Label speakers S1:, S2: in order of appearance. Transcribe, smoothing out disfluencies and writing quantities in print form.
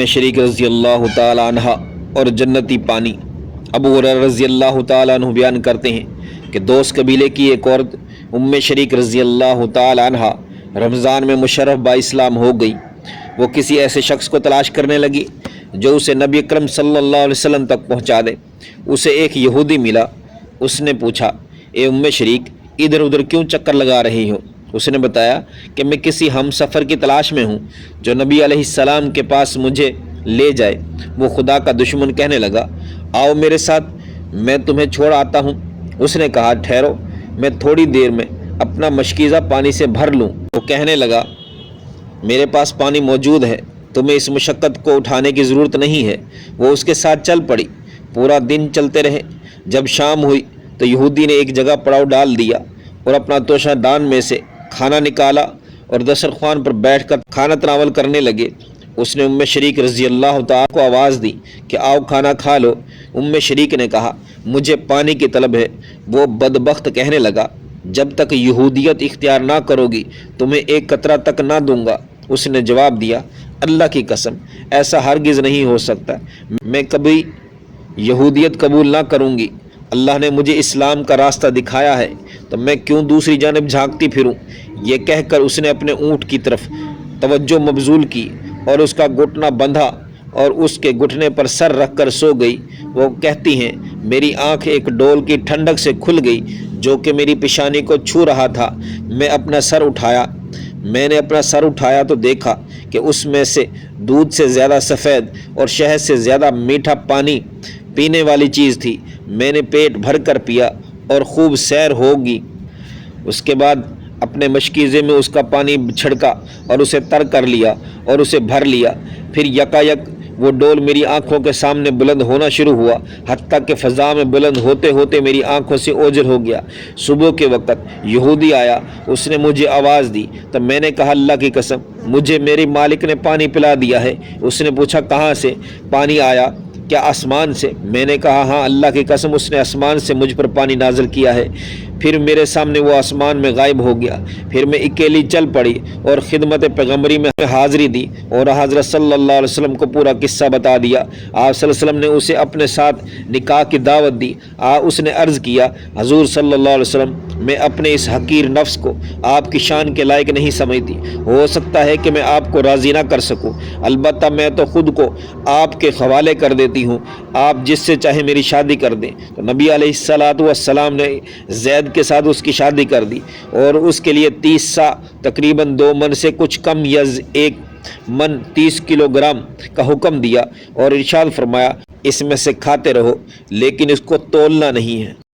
S1: شریک رضی اللہ تعالی عنہ اور جنتی پانی۔ ابو ہریرہ رضی اللہ تعالی عنہ بیان کرتے ہیں کہ دوس قبیلے کی ایک عورت شریک رضی اللہ تعالی عنہ رمضان میں مشرف با اسلام ہو گئی۔ وہ کسی ایسے شخص کو تلاش کرنے لگی جو اسے نبی اکرم صلی اللہ علیہ وسلم تک پہنچا دے۔ اسے ایک یہودی ملا۔ اس نے پوچھا، اے شریک، ادھر ادھر کیوں چکر لگا رہی ہو؟ اس نے بتایا کہ میں کسی ہم سفر کی تلاش میں ہوں جو نبی علیہ السلام کے پاس مجھے لے جائے۔ وہ خدا کا دشمن کہنے لگا، آؤ میرے ساتھ، میں تمہیں چھوڑ آتا ہوں۔ اس نے کہا، ٹھہرو، میں تھوڑی دیر میں اپنا مشکیزہ پانی سے بھر لوں۔ وہ کہنے لگا، میرے پاس پانی موجود ہے، تمہیں اس مشقت کو اٹھانے کی ضرورت نہیں ہے۔ وہ اس کے ساتھ چل پڑی۔ پورا دن چلتے رہے۔ جب شام ہوئی تو یہودی نے ایک جگہ پڑاؤ ڈال دیا اور اپنا توشہ دان میں سے کھانا نکالا اور دسترخوان پر بیٹھ کر کھانا تناول کرنے لگے۔ اس نے شریک رضی اللہ تعالیٰ کو آواز دی کہ آؤ کھانا کھا لو۔ شریک نے کہا، مجھے پانی کی طلب ہے۔ وہ بدبخت کہنے لگا، جب تک یہودیت اختیار نہ کرو گی تمہیں ایک قطرہ تک نہ دوں گا۔ اس نے جواب دیا، اللہ کی قسم، ایسا ہرگز نہیں ہو سکتا، میں کبھی یہودیت قبول نہ کروں گی۔ اللہ نے مجھے اسلام کا راستہ دکھایا ہے تو میں کیوں دوسری جانب جھانکتی پھروں؟ یہ کہہ کر اس نے اپنے اونٹ کی طرف توجہ مبذول کی اور اس کا گھٹنا بندھا اور اس کے گھٹنے پر سر رکھ کر سو گئی۔ وہ کہتی ہیں، میری آنکھ ایک ڈول کی ٹھنڈک سے کھل گئی جو کہ میری پیشانی کو چھو رہا تھا۔ میں نے اپنا سر اٹھایا تو دیکھا کہ اس میں سے دودھ سے زیادہ سفید اور شہد سے زیادہ میٹھا پانی پینے والی چیز تھی۔ میں نے پیٹ بھر کر پیا اور خوب سیر ہوگی۔ اس کے بعد اپنے مشکیزے میں اس کا پانی چھڑکا اور اسے تر کر لیا اور اسے بھر لیا۔ پھر یکایک وہ ڈول میری آنکھوں کے سامنے بلند ہونا شروع ہوا، حتیٰ کہ فضا میں بلند ہوتے ہوتے میری آنکھوں سے اوجھل ہو گیا۔ صبح کے وقت یہودی آیا، اس نے مجھے آواز دی تو میں نے کہا، اللہ کی قسم، مجھے میری مالک نے پانی پلا دیا ہے۔ اس نے پوچھا، کہاں سے پانی آیا؟ کیا آسمان سے؟ میں نے کہا، ہاں، اللہ کی قسم، اس نے آسمان سے مجھ پر پانی نازل کیا ہے۔ پھر میرے سامنے وہ آسمان میں غائب ہو گیا۔ پھر میں اکیلی چل پڑی اور خدمت پیغمبری میں حاضری دی اور حضرت صلی اللہ علیہ وسلم کو پورا قصہ بتا دیا۔ آپ صلی اللہ علیہ وسلم نے اسے اپنے ساتھ نکاح کی دعوت دی۔ اس نے عرض کیا، حضور صلی اللہ علیہ وسلم، میں اپنے اس حقیر نفس کو آپ کی شان کے لائق نہیں سمجھتی۔ ہو سکتا ہے کہ میں آپ کو راضی نہ کر سکوں، البتہ میں تو خود کو آپ کے حوالے کر دیتی ہوں، آپ جس سے چاہے میری شادی کر دیں۔ تو نبی علیہ السلام نے زید کے ساتھ اس کی شادی کر دی اور اس کے لیے 30 سا تقریباً 2 من سے کچھ کم یا 1 من 30 کلو گرام کا حکم دیا اور ارشاد فرمایا، اس میں سے کھاتے رہو لیکن اس کو تولنا نہیں ہے۔